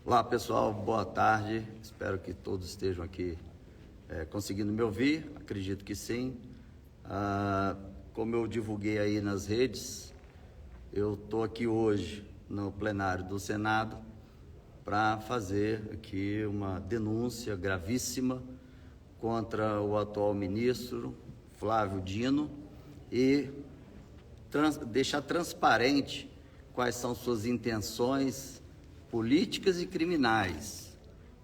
Olá pessoal, boa tarde, espero que todos estejam aqui conseguindo me ouvir, acredito que sim. Como eu divulguei aí nas redes, eu estou aqui hoje no plenário do Senado para fazer aqui uma denúncia gravíssima contra o atual ministro Flávio Dino e deixar transparente quais são suas intenções políticas e criminais.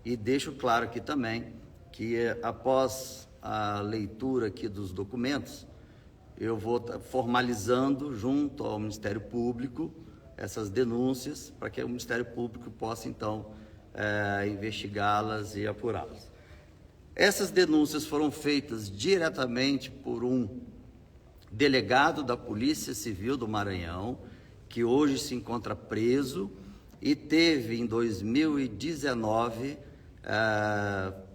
E deixo claro aqui também que após a leitura aqui dos documentos, eu vou estar formalizando junto ao Ministério Público essas denúncias para que o Ministério Público possa então investigá-las e apurá-las. Essas denúncias foram feitas diretamente por um delegado da Polícia Civil do Maranhão, que hoje se encontra preso e teve em 2019,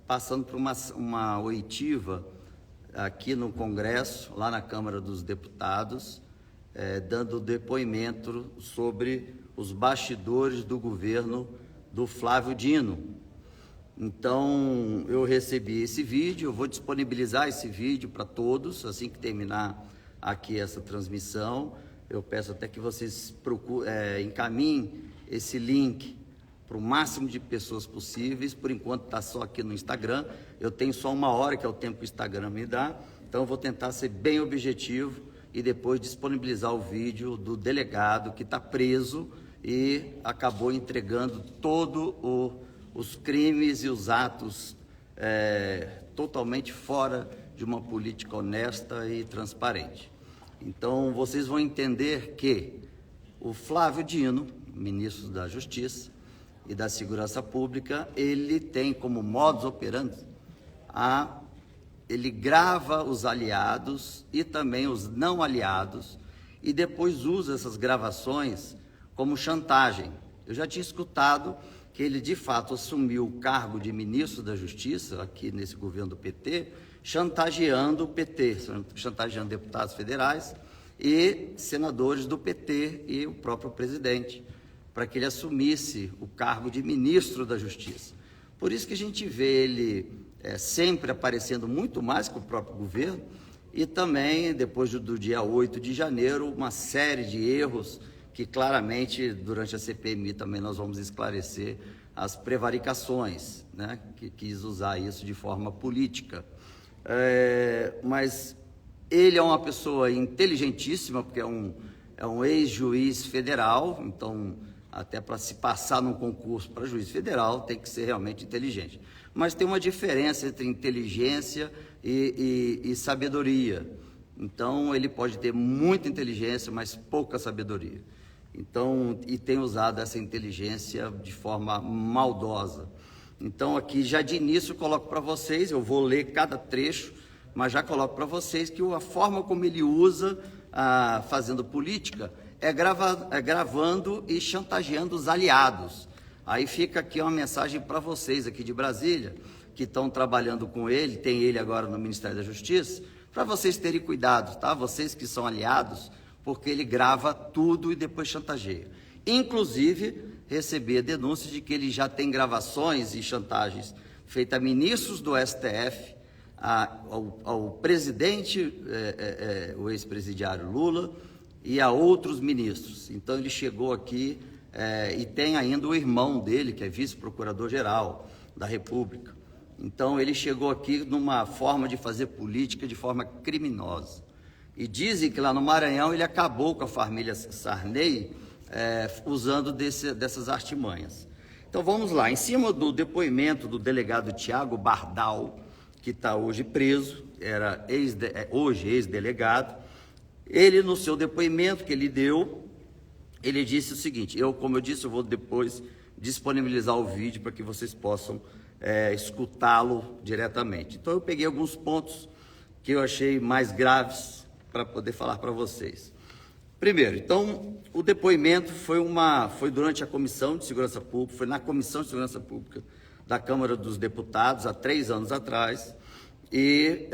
passando por uma oitiva aqui no Congresso, lá na Câmara dos Deputados, dando depoimento sobre os bastidores do governo do Flávio Dino. Então, eu recebi esse vídeo, eu vou disponibilizar esse vídeo para todos, assim que terminar aqui essa transmissão. Eu peço até que vocês encaminhem esse link para o máximo de pessoas possíveis. Por enquanto está só aqui no Instagram, eu tenho só 1 hora, que é o tempo que o Instagram me dá, então eu vou tentar ser bem objetivo e depois disponibilizar o vídeo do delegado que está preso e acabou entregando todos os crimes e os atos totalmente fora de uma política honesta e transparente. Então, vocês vão entender que o Flávio Dino, ministro da Justiça e da Segurança Pública, ele tem como modus operandi ele grava os aliados e também os não aliados e depois usa essas gravações como chantagem. Eu já tinha escutado que ele de fato assumiu o cargo de ministro da Justiça aqui nesse governo do PT, chantageando o PT, chantageando deputados federais e senadores do PT e o próprio presidente, para que ele assumisse o cargo de ministro da Justiça. Por isso que a gente vê ele sempre aparecendo muito mais que o próprio governo e também, depois do dia 8 de janeiro, uma série de erros que claramente, durante a CPMI também nós vamos esclarecer as prevaricações, né, que quis usar isso de forma política. Mas ele é uma pessoa inteligentíssima, porque é um ex-juiz federal, então até para se passar num concurso para juiz federal tem que ser realmente inteligente. Mas tem uma diferença entre inteligência e sabedoria. Então ele pode ter muita inteligência, mas pouca sabedoria. Então, e tem usado essa inteligência de forma maldosa. Então aqui já de início eu coloco para vocês, eu vou ler cada trecho, mas já coloco para vocês que a forma como ele usa, fazendo política, é gravando e chantageando os aliados. Aí fica aqui uma mensagem para vocês aqui de Brasília, que estão trabalhando com ele, tem ele agora no Ministério da Justiça, para vocês terem cuidado, tá? Vocês que são aliados, porque ele grava tudo e depois chantageia. Inclusive, recebi a denúncia de que ele já tem gravações e chantagens feitas a ministros do STF, ao presidente, o ex-presidiário Lula, e a outros ministros. Então ele chegou aqui e tem ainda o irmão dele, que é vice-procurador-geral da República. Então ele chegou aqui numa forma de fazer política de forma criminosa. E dizem que lá no Maranhão ele acabou com a família Sarney usando dessas artimanhas. Então vamos lá, em cima do depoimento do delegado Tiago Bardal, que está hoje preso, hoje ex-delegado, ele no seu depoimento que ele deu, ele disse o seguinte, como eu disse, eu vou depois disponibilizar o vídeo para que vocês possam escutá-lo diretamente. Então eu peguei alguns pontos que eu achei mais graves para poder falar para vocês. Primeiro, então, o depoimento foi durante a Comissão de Segurança Pública, foi na Comissão de Segurança Pública da Câmara dos Deputados, há 3 anos atrás, e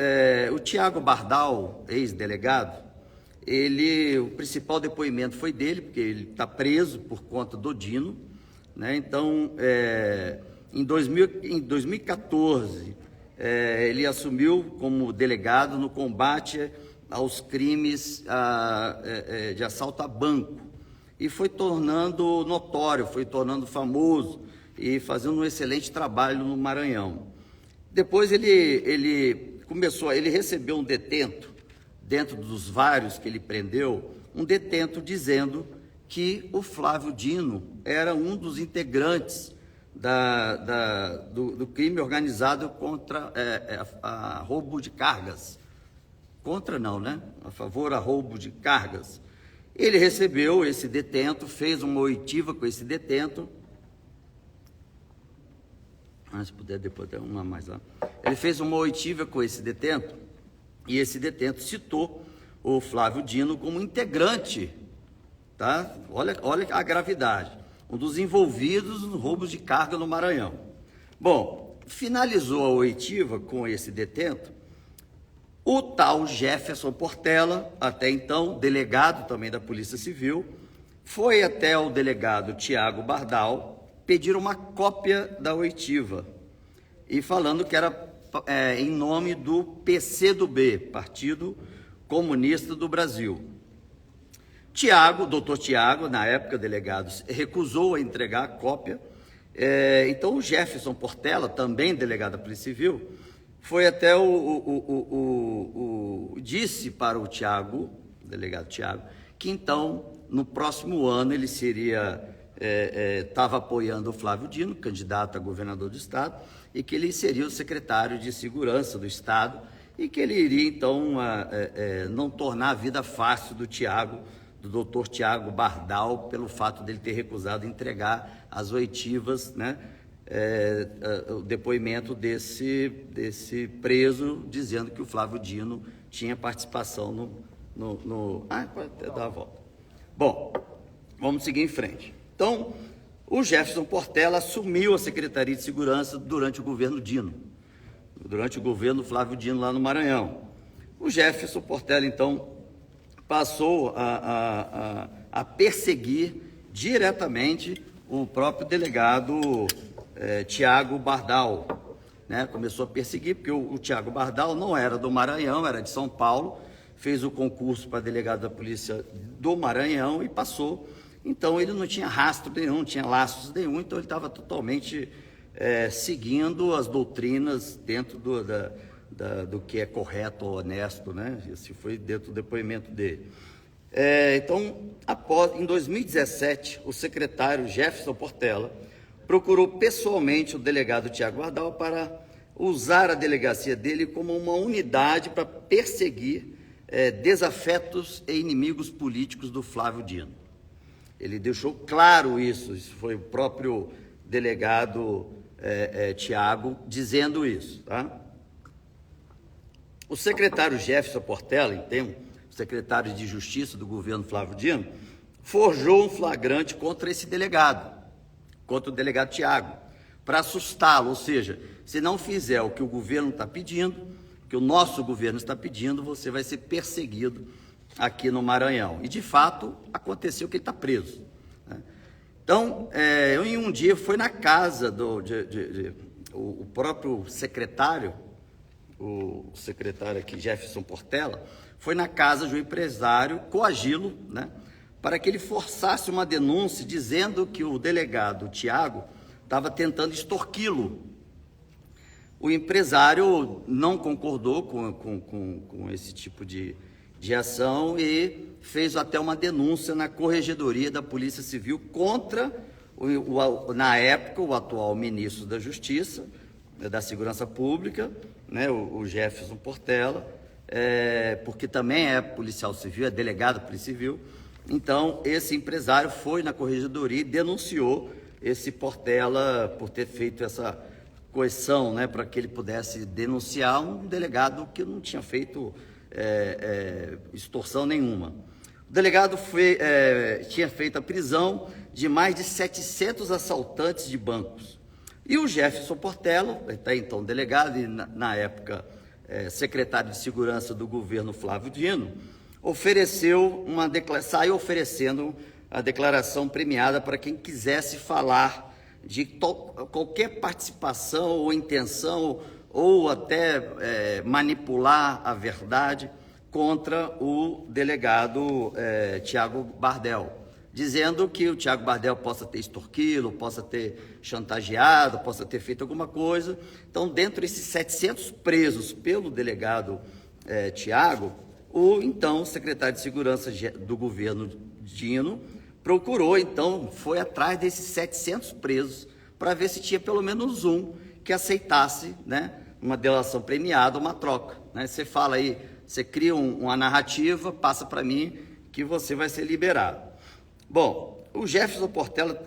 o Tiago Bardal, ex-delegado, o principal depoimento foi dele, porque ele está preso por conta do Dino, né? Então, em 2014, ele assumiu como delegado no combate aos crimes de assalto a banco e foi tornando notório, foi tornando famoso e fazendo um excelente trabalho no Maranhão. Depois ele recebeu um detento, dentro dos vários que ele prendeu, um detento dizendo que o Flávio Dino era um dos integrantes do crime organizado contra a roubo de cargas. Contra não, né? A favor a roubo de cargas. Ele recebeu esse detento, fez uma oitiva com esse detento. Se puder, depois tem uma mais lá. Ele fez uma oitiva com esse detento, e esse detento citou o Flávio Dino como integrante, tá? Olha a gravidade, um dos envolvidos nos roubos de carga no Maranhão. Bom, finalizou a oitiva com esse detento o tal Jefferson Portela, até então delegado também da Polícia Civil, foi até o delegado Tiago Bardal pedir uma cópia da oitiva, e falando que era em nome do PCdoB, Partido Comunista do Brasil. Doutor Tiago, na época delegado, recusou a entregar a cópia. Então o Jefferson Portela, também delegado da Polícia Civil, foi até disse para o Tiago, delegado Tiago, que então, no próximo ano, ele estava apoiando o Flávio Dino, candidato a governador do Estado, e que ele seria o secretário de Segurança do Estado, e que ele iria, então, não tornar a vida fácil do doutor Tiago Bardal, pelo fato dele ter recusado entregar as oitivas, né? O depoimento desse preso, dizendo que o Flávio Dino tinha participação pode até dar a volta. Bom, vamos seguir em frente. Então, o Jefferson Portela assumiu a Secretaria de Segurança durante o governo Dino, durante o governo Flávio Dino lá no Maranhão. O Jefferson Portela, então, passou a perseguir diretamente o próprio delegado Tiago Bardal, né? Começou a perseguir, porque o Tiago Bardal não era do Maranhão, era de São Paulo, fez o concurso para delegado da polícia do Maranhão e passou. Então ele não tinha rastro nenhum, não tinha laços nenhum, então ele estava totalmente seguindo as doutrinas dentro do que é correto ou honesto, né? Esse foi dentro do depoimento dele. Então, em 2017, o secretário Jefferson Portela procurou pessoalmente o delegado Tiago Bardal para usar a delegacia dele como uma unidade para perseguir desafetos e inimigos políticos do Flávio Dino. Ele deixou claro isso foi o próprio delegado Tiago dizendo isso, tá? O secretário Jefferson Portela, então, secretário de Justiça do governo Flávio Dino, forjou um flagrante contra esse delegado, contra o delegado Tiago, para assustá-lo, ou seja, se não fizer o que o governo está pedindo, o que o nosso governo está pedindo, você vai ser perseguido aqui no Maranhão. E, de fato, aconteceu que ele está preso, né? Então, em um dia, foi na casa o próprio secretário, o secretário aqui, Jefferson Portela, foi na casa de um empresário coagi-lo, né, para que ele forçasse uma denúncia dizendo que o delegado Tiago estava tentando extorquí-lo. O empresário não concordou com esse tipo de ação e fez até uma denúncia na Corregedoria da Polícia Civil contra, na época, o atual ministro da Justiça, da Segurança Pública, né, o Jefferson Portela, porque também é policial civil, é delegado da Polícia Civil. Então, esse empresário foi na Corregedoria e denunciou esse Portela por ter feito essa coerção, né, para que ele pudesse denunciar um delegado que não tinha feito extorsão nenhuma. O delegado tinha feito a prisão de mais de 700 assaltantes de bancos. E o Jefferson Portela, até então delegado e na época secretário de Segurança do governo Flávio Dino, saiu oferecendo a declaração premiada para quem quisesse falar de qualquer participação ou intenção ou até manipular a verdade contra o delegado Tiago Bardel, dizendo que o Tiago Bardel possa ter extorquido, possa ter chantageado, possa ter feito alguma coisa. Então, dentro desses 700 presos pelo delegado Tiago, o então secretário de Segurança do governo Dino procurou, então, foi atrás desses 700 presos para ver se tinha pelo menos um que aceitasse, né, uma delação premiada, uma troca, né? Você fala aí, você cria uma narrativa, passa para mim que você vai ser liberado. Bom, o Jefferson Portela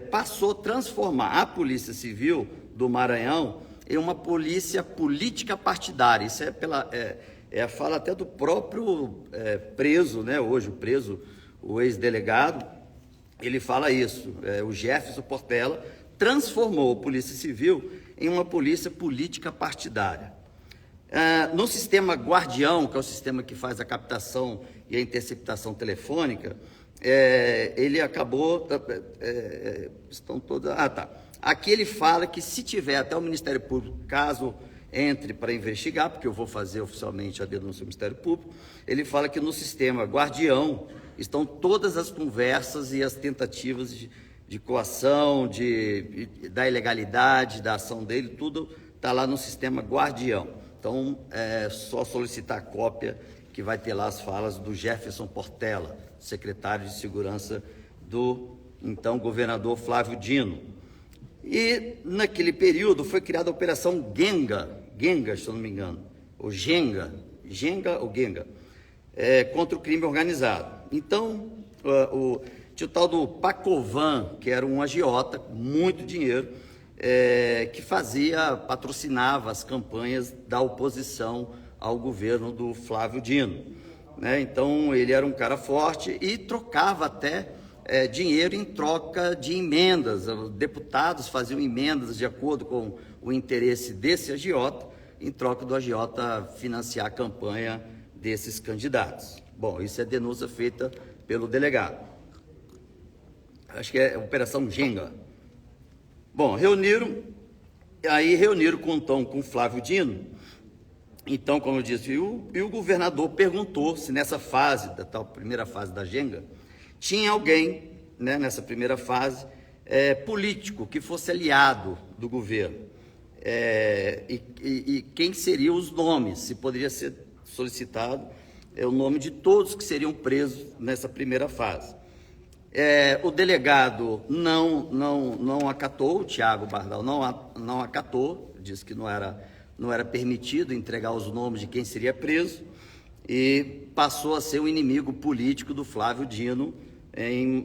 passou a transformar a Polícia Civil do Maranhão em uma polícia política partidária. Isso é a fala até do próprio preso, né? Hoje o preso, o ex-delegado, ele fala isso. O Jefferson Portela transformou a Polícia Civil em uma polícia política partidária. No sistema Guardião, que é o sistema que faz a captação e a interceptação telefônica, ele acabou... estão todas... Aqui ele fala que se tiver até o Ministério Público, caso entre para investigar, porque eu vou fazer oficialmente a denúncia do Ministério Público, ele fala que no sistema Guardião estão todas as conversas e as tentativas de coação, da ilegalidade, da ação dele, tudo está lá no sistema Guardião. Então, é só solicitar a cópia, que vai ter lá as falas do Jefferson Portela, secretário de Segurança do, então, governador Flávio Dino. E, naquele período, foi criada a Operação Genga, se eu não me engano, ou Genga ou Genga, contra o crime organizado. Então, tinha o tal do Pacovan, que era um agiota, muito dinheiro, que patrocinava as campanhas da oposição ao governo do Flávio Dino, né? Então, ele era um cara forte e trocava até dinheiro em troca de emendas. Os deputados faziam emendas de acordo com o interesse desse agiota, em troca do agiota financiar a campanha desses candidatos. Bom, isso é denúncia feita pelo delegado. Acho que é Operação Genga. Bom, reuniram com Flávio Dino. Então, como eu disse, e o governador perguntou se nessa fase, da tal primeira fase da Genga, tinha alguém, né, nessa primeira fase, político, que fosse aliado do governo. E quem seriam os nomes, se poderia ser solicitado o nome de todos que seriam presos nessa primeira fase. O delegado não acatou, o Tiago Bardel não acatou, disse que não era permitido entregar os nomes de quem seria preso, e passou a ser um inimigo político do Flávio Dino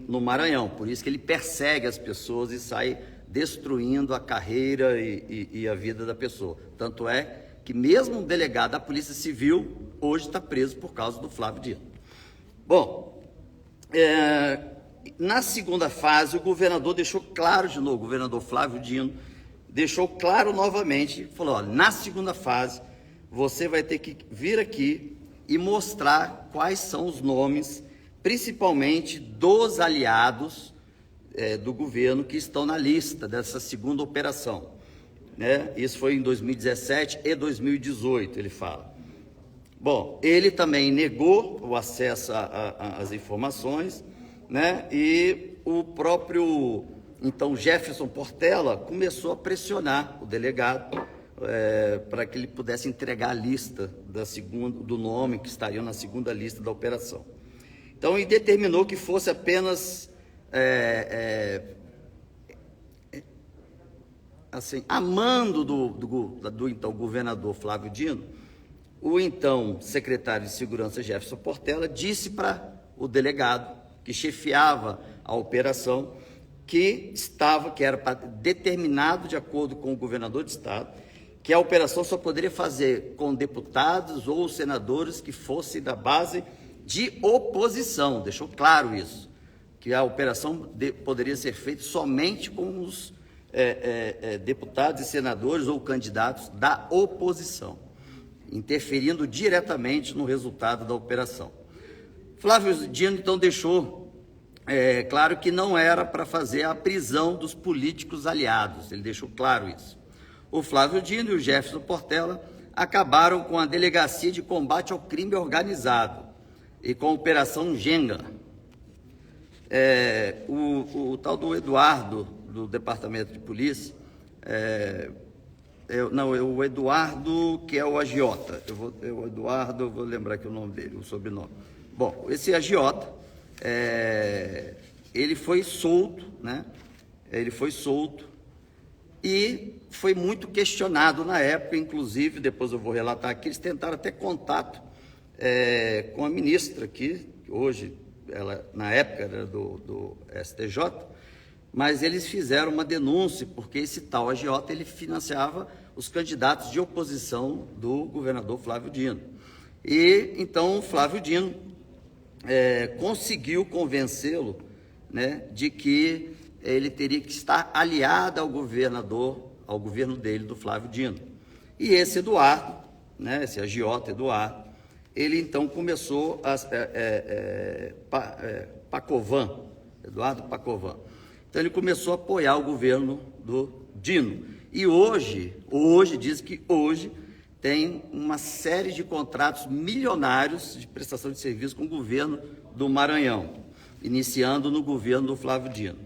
no Maranhão. Por isso que ele persegue as pessoas e sai destruindo a carreira e a vida da pessoa. Tanto é que mesmo um delegado da Polícia Civil hoje está preso por causa do Flávio Dino. Bom, na segunda fase, o governador deixou claro de novo, o governador Flávio Dino deixou claro novamente, falou: olha, na segunda fase, você vai ter que vir aqui e mostrar quais são os nomes, principalmente dos aliados do governo que estão na lista dessa segunda operação, né? Isso foi em 2017 e 2018, ele fala. Bom, ele também negou o acesso às informações, né? E o próprio, então, Jefferson Portela começou a pressionar o delegado para que ele pudesse entregar a lista do nome que estariam na segunda lista da operação. Então, ele determinou que fosse apenas, assim, a mando do então governador Flávio Dino, o então secretário de Segurança Jefferson Portela disse para o delegado que chefiava a operação que era determinado de acordo com o governador de estado, que a operação só poderia fazer com deputados ou senadores que fossem da base de oposição. Deixou claro isso, que a operação poderia ser feita somente com os deputados e senadores ou candidatos da oposição, interferindo diretamente no resultado da operação. Flávio Dino, então, deixou É claro que não era para fazer a prisão dos políticos aliados, ele deixou claro isso. O Flávio Dino e o Jefferson Portela acabaram com a Delegacia de Combate ao Crime Organizado e com a Operação Genga. O tal do Eduardo, do Departamento de Polícia, o Eduardo, que é o agiota, eu vou lembrar aqui o nome dele, o sobrenome. Bom, esse agiota, ele foi solto, né? Ele foi solto e foi muito questionado na época, inclusive, depois eu vou relatar aqui, eles tentaram até contato com a ministra aqui, hoje, ela na época era do STJ, mas eles fizeram uma denúncia, porque esse tal agiota, ele financiava os candidatos de oposição do governador Flávio Dino. E então o Flávio Dino conseguiu convencê-lo, né, de que ele teria que estar aliado ao governador, ao governo dele, do Flávio Dino. E esse Eduardo, né, esse agiota Eduardo, ele então começou Pacovan, Eduardo Pacovan. Então ele começou a apoiar o governo do Dino. E hoje diz que hoje tem uma série de contratos milionários de prestação de serviço com o governo do Maranhão, iniciando no governo do Flávio Dino.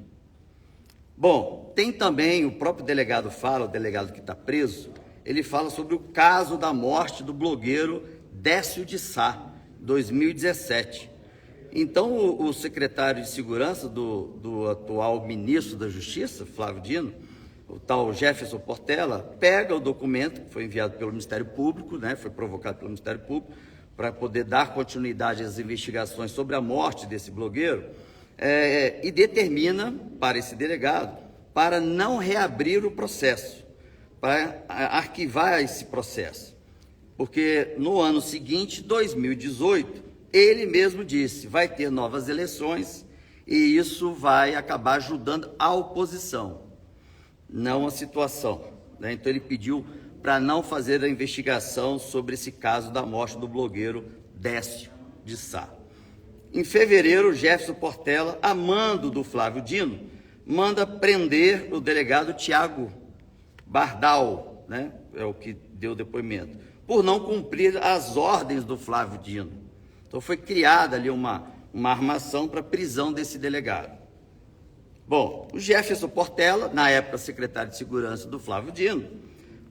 Bom, tem também, o próprio delegado fala, o delegado que está preso, ele fala sobre o caso da morte do blogueiro Décio de Sá, 2017. Então, o secretário de Segurança do atual ministro da Justiça, Flávio Dino, o tal Jefferson Portela, pega o documento que foi enviado pelo Ministério Público, né, foi provocado pelo Ministério Público, para poder dar continuidade às investigações sobre a morte desse blogueiro, e determina para esse delegado para não reabrir o processo, para arquivar esse processo. Porque no ano seguinte, 2018, ele mesmo disse, vai ter novas eleições e isso vai acabar ajudando a oposição, não a situação, né? Então ele pediu para não fazer a investigação sobre esse caso da morte do blogueiro Décio de Sá. Em fevereiro, Jefferson Portela, a mando do Flávio Dino, manda prender o delegado Tiago Bardal, né? É o que deu depoimento, por não cumprir as ordens do Flávio Dino. Então foi criada ali uma armação para a prisão desse delegado. Bom, o Jefferson Portela, na época secretário de Segurança do Flávio Dino,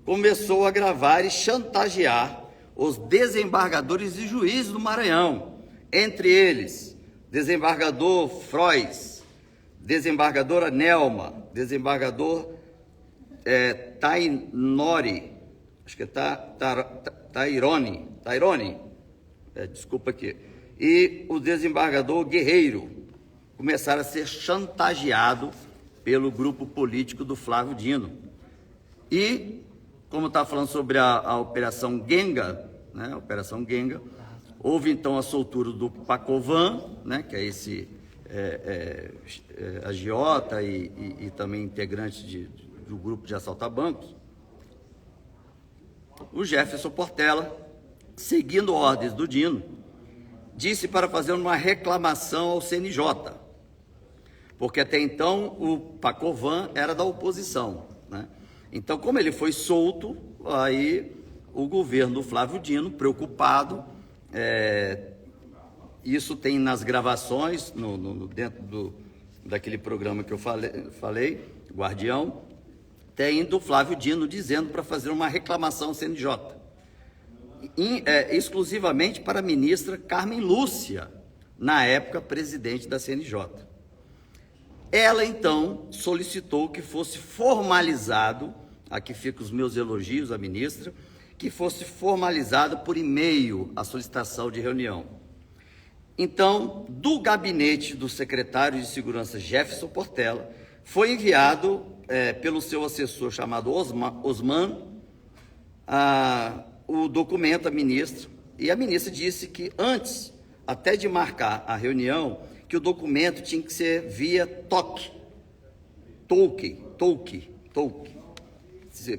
começou a gravar e chantagear os desembargadores e juízes do Maranhão, entre eles, desembargador Frois, desembargadora Nelma, desembargador Tainori, acho que é Tairone, desculpa aqui, e o desembargador Guerreiro começaram a ser chantageados pelo grupo político do Flávio Dino. E, como está falando sobre a Operação Genga, né, Operação Genga, houve então a soltura do Pacovan, né, que é esse agiota e também integrante do grupo de assalto a bancos. O Jefferson Portela, seguindo ordens do Dino, disse para fazer uma reclamação ao CNJ, porque até então o Pacovan era da oposição, né? Então, como ele foi solto, aí o governo do Flávio Dino, preocupado, isso tem nas gravações, dentro daquele programa que eu falei, Guardião, tem do Flávio Dino dizendo para fazer uma reclamação ao CNJ, exclusivamente para a ministra Carmen Lúcia, na época presidente da CNJ. Ela, então, solicitou que fosse formalizado, aqui ficam os meus elogios à ministra, que fosse formalizado por e-mail a solicitação de reunião. Então, do gabinete do secretário de Segurança Jefferson Portela, foi enviado pelo seu assessor chamado Osman, o documento à ministra, e a ministra disse que antes, até de marcar a reunião, que o documento tinha que ser via TOC,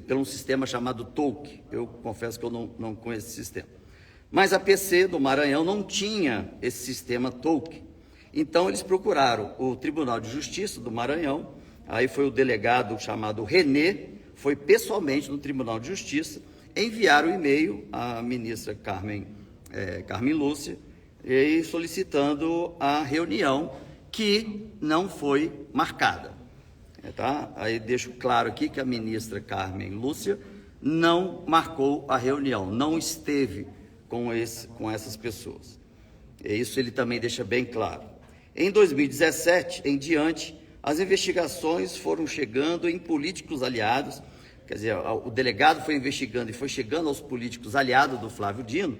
pelo um sistema chamado TOC. Eu confesso que eu não conheço esse sistema. Mas a PC do Maranhão não tinha esse sistema TOC. Então, eles procuraram o Tribunal de Justiça do Maranhão, aí foi o delegado chamado Renê, foi pessoalmente no Tribunal de Justiça, enviaram um e-mail à ministra Carmen Lúcia, e solicitando a reunião que não foi marcada. Tá? Aí deixo claro aqui que a ministra Carmen Lúcia não marcou a reunião, não esteve com essas pessoas. Isso ele também deixa bem claro. Em 2017 em diante, as investigações foram chegando em políticos aliados, quer dizer, o delegado foi investigando e foi chegando aos políticos aliados do Flávio Dino,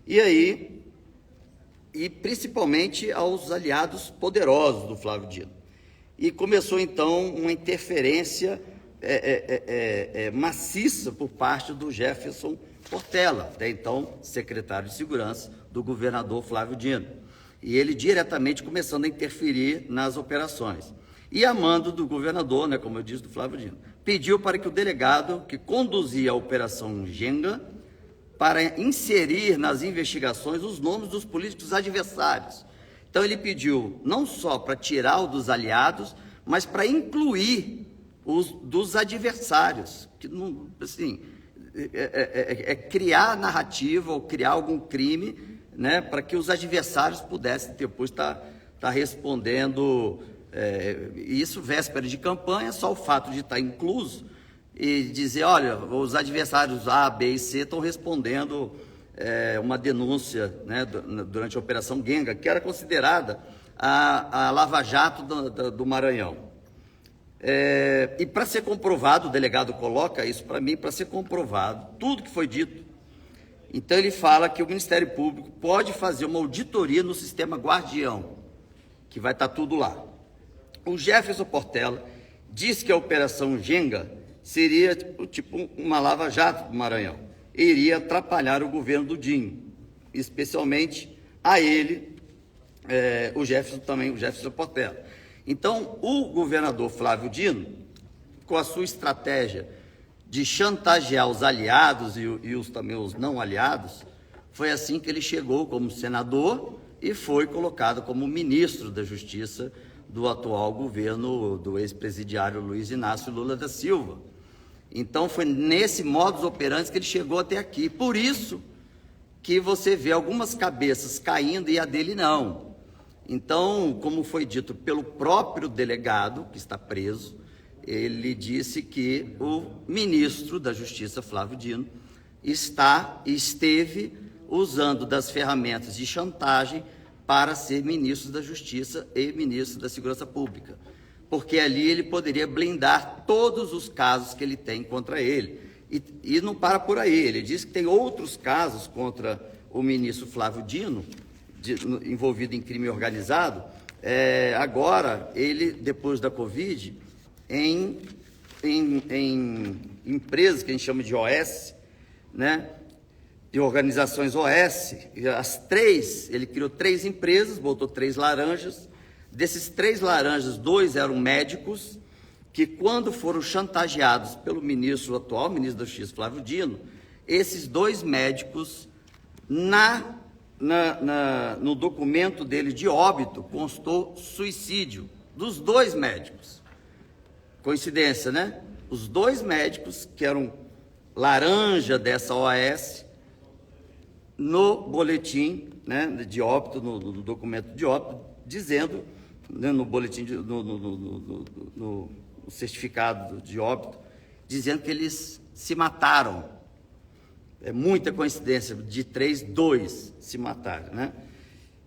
e principalmente aos aliados poderosos do Flávio Dino. E começou, então, uma interferência maciça por parte do Jefferson Portela, até então secretário de Segurança do governador Flávio Dino. E ele diretamente começando a interferir nas operações. E a mando do governador, né, como eu disse, do Flávio Dino, pediu para que o delegado que conduzia a Operação Genga para inserir nas investigações os nomes dos políticos adversários. Então ele pediu não só para tirar o dos aliados, mas para incluir os dos adversários, que não, assim, criar narrativa ou criar algum crime, né, para que os adversários pudessem depois estar respondendo, isso véspera de campanha, só o fato de estar incluso e dizer, olha, os adversários A, B e C estão respondendo uma denúncia, né, durante a Operação Genga, que era considerada a Lava Jato do Maranhão. E para ser comprovado, o delegado coloca isso para mim, para ser comprovado tudo que foi dito, então ele fala que o Ministério Público pode fazer uma auditoria no sistema Guardião, que vai estar tudo lá. O Jefferson Portela disse que a Operação Genga seria tipo uma lava-jato do Maranhão, e iria atrapalhar o governo do Dinho, especialmente a ele, o Jefferson Portela. Então, o governador Flávio Dino, com a sua estratégia de chantagear os aliados e também os não aliados, foi assim que ele chegou como senador e foi colocado como ministro da Justiça do atual governo do ex-presidiário Luiz Inácio Lula da Silva. Então, foi nesse modus operandi que ele chegou até aqui. Por isso que você vê algumas cabeças caindo e a dele não. Então, como foi dito pelo próprio delegado, que está preso, ele disse que o ministro da Justiça, Flávio Dino, esteve usando das ferramentas de chantagem para ser ministro da Justiça e ministro da Segurança Pública, porque ali ele poderia blindar todos os casos que ele tem contra ele. E não para por aí, ele diz que tem outros casos contra o ministro Flávio Dino, envolvido em crime organizado. Agora, ele, depois da Covid, em empresas que a gente chama de OS, né, de organizações OS, ele criou 3 empresas, botou 3 laranjas. Desses 3 laranjas, 2 eram médicos, que quando foram chantageados pelo atual ministro da Justiça, Flávio Dino, esses 2 médicos, no documento dele de óbito, constou suicídio dos 2 médicos. Coincidência, né? Os 2 médicos, que eram laranja dessa OAS, no boletim, né, de óbito, no documento de óbito, dizendo, né, no boletim, no certificado de óbito, dizendo que eles se mataram. É muita coincidência, de 3, 2 se mataram, né?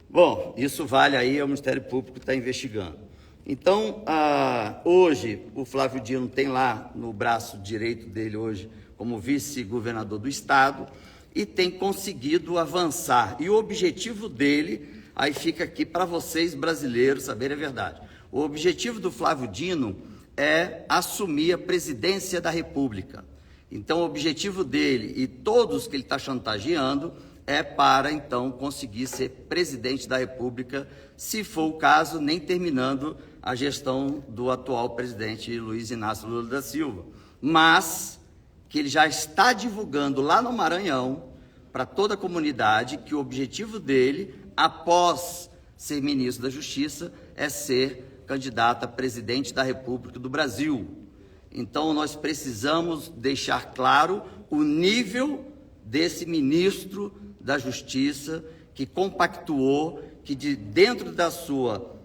Bom, isso vale aí ao Ministério Público que está investigando. Então, hoje, o Flávio Dino tem lá no braço direito dele hoje, como vice-governador do Estado, e tem conseguido avançar. E o objetivo dele, aí fica aqui para vocês brasileiros saberem a verdade. O objetivo do Flávio Dino é assumir a presidência da República. Então, o objetivo dele e todos que ele está chantageando é para, então, conseguir ser presidente da República, se for o caso, nem terminando a gestão do atual presidente Luiz Inácio Lula da Silva. Mas que ele já está divulgando lá no Maranhão, para toda a comunidade, que o objetivo dele, após ser ministro da Justiça é ser candidato a presidente da República do Brasil. Então, nós precisamos deixar claro o nível desse ministro da Justiça que compactuou, que dentro da sua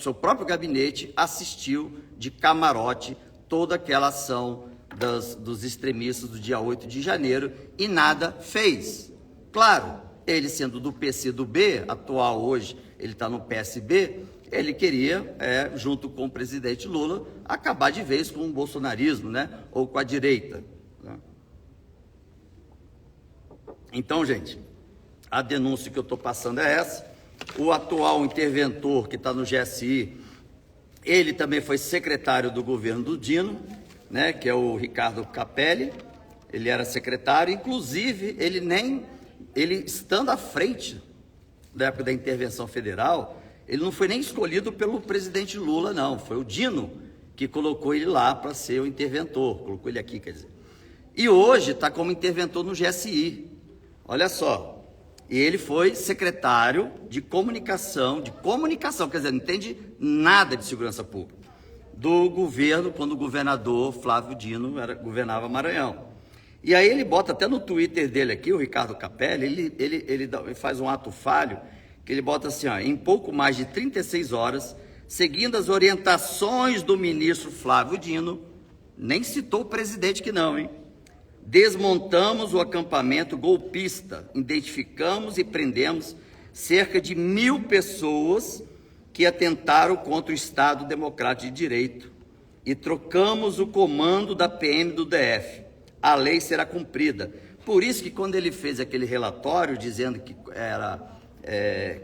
seu próprio gabinete assistiu de camarote toda aquela ação dos extremistas do dia 8 de janeiro e nada fez. Claro, ele sendo do PCdoB, atual hoje, ele está no PSB, ele queria, junto com o presidente Lula, acabar de vez com o bolsonarismo, né? Ou com a direita. Né? Então, gente, a denúncia que eu estou passando é essa. O atual interventor que está no GSI, ele também foi secretário do governo do Dino, né? Que é o Ricardo Capelli. Ele era secretário, inclusive, ele estando à frente da época da intervenção federal, ele não foi nem escolhido pelo presidente Lula, não. Foi o Dino que colocou ele lá para ser o interventor. Colocou ele aqui, quer dizer. E hoje está como interventor no GSI. Olha só. E ele foi secretário de comunicação, quer dizer, não entende nada de segurança pública, do governo, quando o governador Flávio Dino governava Maranhão. E aí ele bota até no Twitter dele aqui, o Ricardo Capelli, ele faz um ato falho, que ele bota assim, ó, em pouco mais de 36 horas, seguindo as orientações do ministro Flávio Dino, nem citou o presidente que não, hein? Desmontamos o acampamento golpista, identificamos e prendemos cerca de 1.000 pessoas que atentaram contra o Estado Democrático de Direito e trocamos o comando da PM do DF. A lei será cumprida. Por isso que quando ele fez aquele relatório dizendo que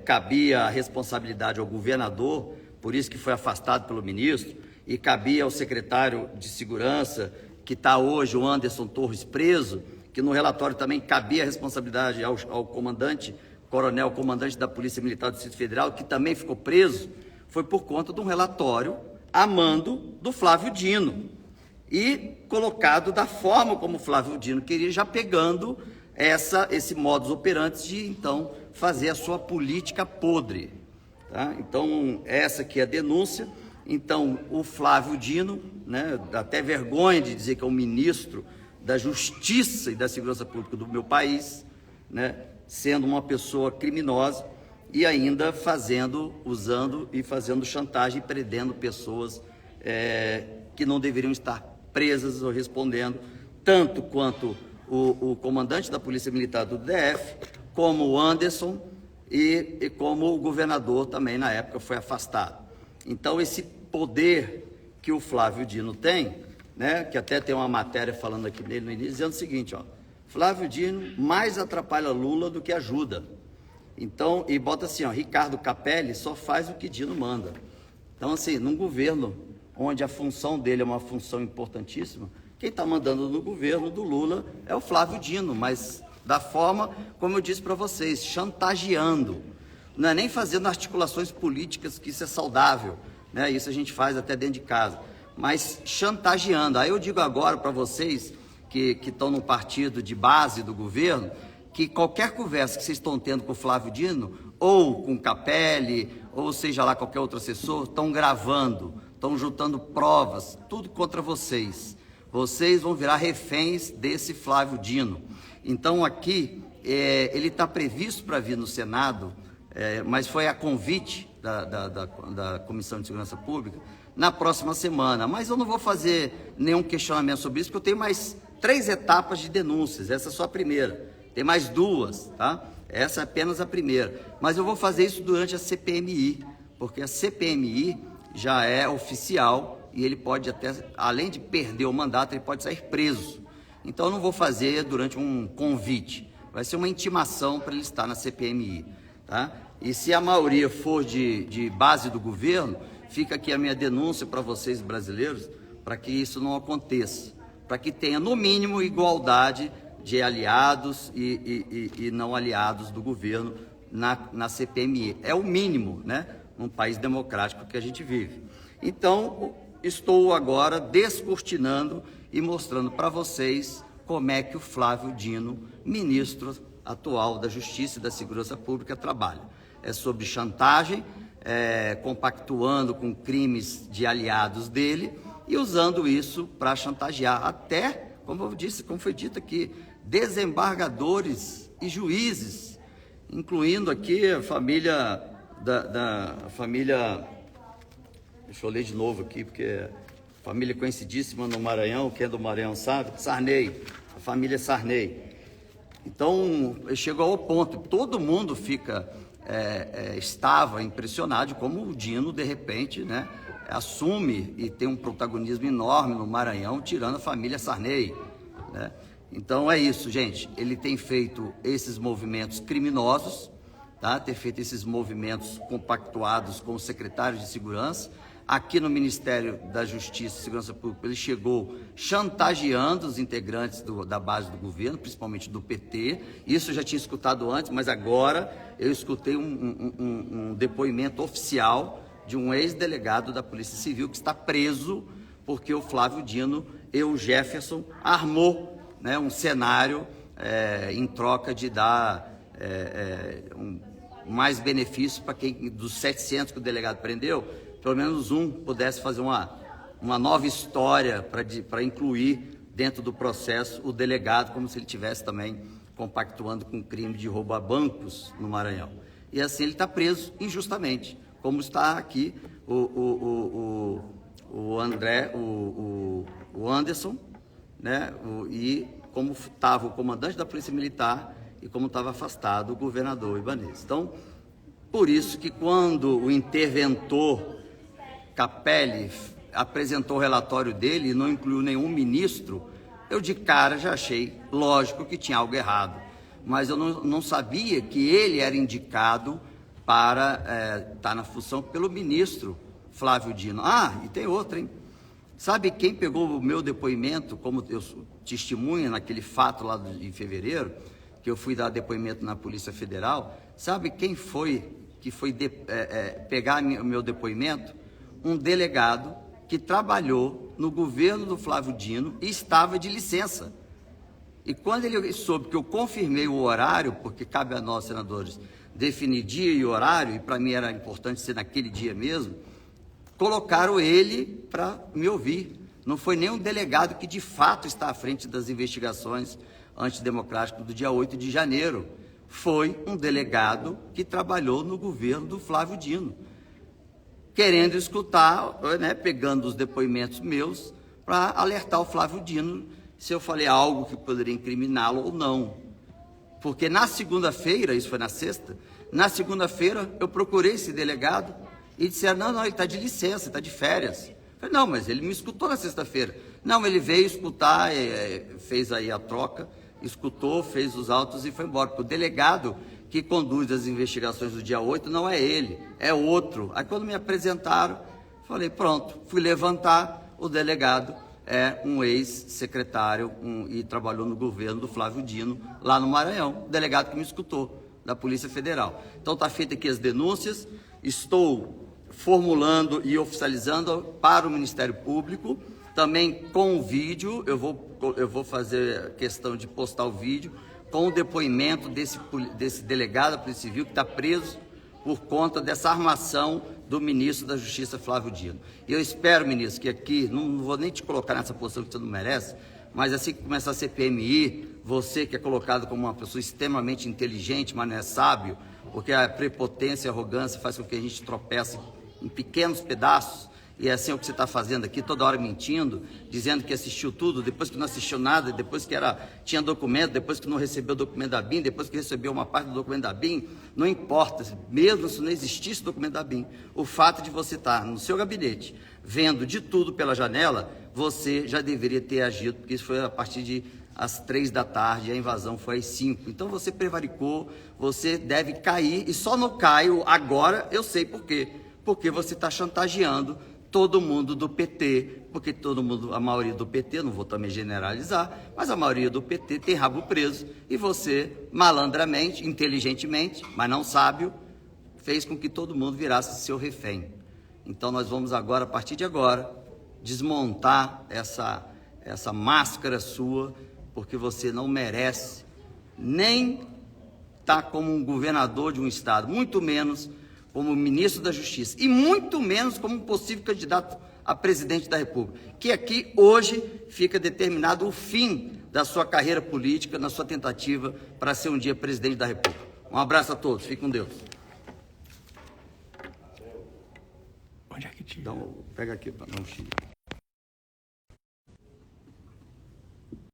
cabia a responsabilidade ao governador, por isso que foi afastado pelo ministro, e cabia ao secretário de Segurança, que está hoje o Anderson Torres preso, que no relatório também cabia a responsabilidade ao comandante, coronel comandante da Polícia Militar do Distrito Federal, que também ficou preso, foi por conta de um relatório a mando do Flávio Dino e colocado da forma como o Flávio Dino queria, já pegando esse modus operandi de, então, fazer a sua política podre. Tá? Então, essa aqui é a denúncia. Então, o Flávio Dino, né, dá até vergonha de dizer que é o ministro da Justiça e da Segurança Pública do meu país, né, sendo uma pessoa criminosa e ainda usando e fazendo chantagem e prendendo pessoas que não deveriam estar presas ou respondendo, tanto quanto o comandante da Polícia Militar do DF, como o Anderson e como o governador também na época foi afastado. Então, esse poder que o Flávio Dino tem, né, que até tem uma matéria falando aqui dele no início, dizendo o seguinte, ó, Flávio Dino mais atrapalha Lula do que ajuda. Então, e bota assim, ó, Ricardo Capelli só faz o que Dino manda. Então, assim, num governo onde a função dele é uma função importantíssima, quem está mandando no governo do Lula é o Flávio Dino, mas da forma, como eu disse para vocês, chantageando. Não é nem fazendo articulações políticas, que isso é saudável, né? Isso a gente faz até dentro de casa, mas chantageando. Aí eu digo agora para vocês que estão no partido de base do governo, que qualquer conversa que vocês estão tendo com o Flávio Dino, ou com o Capelli, ou seja lá qualquer outro assessor, estão gravando, estão juntando provas, tudo contra vocês. Vocês vão virar reféns desse Flávio Dino. Então aqui, ele está previsto para vir no Senado, mas foi a convite da Comissão de Segurança Pública na próxima semana. Mas eu não vou fazer nenhum questionamento sobre isso, porque eu tenho mais 3 etapas de denúncias. Essa é só a primeira. Tem mais 2, tá? Essa é apenas a primeira. Mas eu vou fazer isso durante a CPMI, porque a CPMI já é oficial e ele pode até, além de perder o mandato, ele pode sair preso. Então eu não vou fazer durante um convite. Vai ser uma intimação para ele estar na CPMI, tá? E se a maioria for de base do governo, fica aqui a minha denúncia para vocês brasileiros, para que isso não aconteça, para que tenha no mínimo igualdade de aliados e não aliados do governo na CPMI. É o mínimo, né, num país democrático que a gente vive. Então, estou agora descortinando e mostrando para vocês como é que o Flávio Dino, ministro atual da Justiça e da Segurança Pública trabalha. É sobre chantagem, compactuando com crimes de aliados dele e usando isso para chantagear até, como foi dito aqui, desembargadores e juízes, incluindo aqui a família deixa eu ler de novo aqui, porque família conhecidíssima no Maranhão, quem é do Maranhão sabe, Sarney, a família Sarney. Então, chegou ao ponto, todo mundo estava impressionado de como o Dino, de repente, né, assume e tem um protagonismo enorme no Maranhão, tirando a família Sarney, né? Então é isso, gente, ele tem feito esses movimentos criminosos, tá? Ter feito esses movimentos compactuados com os secretários de segurança. Aqui no Ministério da Justiça e Segurança Pública, ele chegou chantageando os integrantes da base do governo, principalmente do PT. Isso eu já tinha escutado antes, mas agora eu escutei um depoimento oficial de um ex-delegado da Polícia Civil que está preso porque o Flávio Dino e o Jefferson armou, né, um cenário em troca de dar mais benefício para quem, dos 700 que o delegado prendeu, pelo menos um pudesse fazer uma nova história para incluir dentro do processo o delegado, como se ele tivesse também compactuando com o crime de roubo a bancos no Maranhão. E assim ele está preso injustamente, como está aqui o Anderson, né? E como estava o comandante da Polícia Militar e como estava afastado o governador Ibanez. Então, por isso que quando o interventor Capelli apresentou o relatório dele e não incluiu nenhum ministro, eu de cara já achei lógico que tinha algo errado. Mas eu não sabia que ele era indicado para estar na função pelo ministro Flávio Dino. Ah, e tem outra, hein? Sabe quem pegou o meu depoimento como eu testemunha naquele fato lá em fevereiro, que eu fui dar depoimento na Polícia Federal? Sabe quem foi que foi pegar o meu depoimento? Um delegado que trabalhou no governo do Flávio Dino e estava de licença. E quando ele soube que eu confirmei o horário, porque cabe a nós, senadores, definir dia e horário, e para mim era importante ser naquele dia mesmo, colocaram ele para me ouvir. Não foi nem um delegado que de fato está à frente das investigações antidemocráticas do dia 8 de janeiro. Foi um delegado que trabalhou no governo do Flávio Dino, querendo escutar, né, pegando os depoimentos meus para alertar o Flávio Dino se eu falei algo que poderia incriminá-lo ou não. Porque na segunda-feira, isso foi na sexta, na segunda-feira eu procurei esse delegado e disseram, não, ele está de licença, está de férias. Eu falei, não, mas ele me escutou na sexta-feira. Não, ele veio escutar, fez aí a troca, escutou, fez os autos e foi embora. Porque o delegado que conduz as investigações do dia 8 não é ele, é outro. Aí quando me apresentaram, falei, pronto, fui levantar, o delegado é um ex-secretário e trabalhou no governo do Flávio Dino, lá no Maranhão, o delegado que me escutou, da Polícia Federal. Então está feita aqui as denúncias, estou formulando e oficializando para o Ministério Público, também com o vídeo, eu vou fazer questão de postar o vídeo, com o depoimento desse delegado da Polícia Civil que está preso por conta dessa armação do ministro da Justiça, Flávio Dino. E eu espero, ministro, que aqui, não vou nem te colocar nessa posição que você não merece, mas assim que começar a CPMI, você que é colocado como uma pessoa extremamente inteligente, mas não é sábio, porque a prepotência e a arrogância faz com que a gente tropece em pequenos pedaços, e é assim o que você está fazendo aqui, toda hora mentindo, dizendo que assistiu tudo, depois que não assistiu nada, depois que tinha documento, depois que não recebeu o documento da BIM, depois que recebeu uma parte do documento da BIM, não importa, mesmo se não existisse o documento da BIM, o fato de você estar no seu gabinete, vendo de tudo pela janela, você já deveria ter agido, porque isso foi a partir de às 3 da tarde, a invasão foi às 5. Então você prevaricou, você deve cair, e só não caio agora, eu sei por quê. Porque você está chantageando todo mundo do PT, porque a maioria do PT, não vou também generalizar, mas a maioria do PT tem rabo preso, e você, malandramente, inteligentemente, mas não sábio, fez com que todo mundo virasse seu refém. Então nós vamos agora, a partir de agora, desmontar essa máscara sua, porque você não merece nem está como um governador de um estado, muito menos como ministro da Justiça e muito menos como um possível candidato a presidente da República, que aqui hoje fica determinado o fim da sua carreira política, na sua tentativa para ser um dia presidente da República. Um abraço a todos, fiquem com Deus. Onde é que tira? Então, pega aqui para dar um xixi.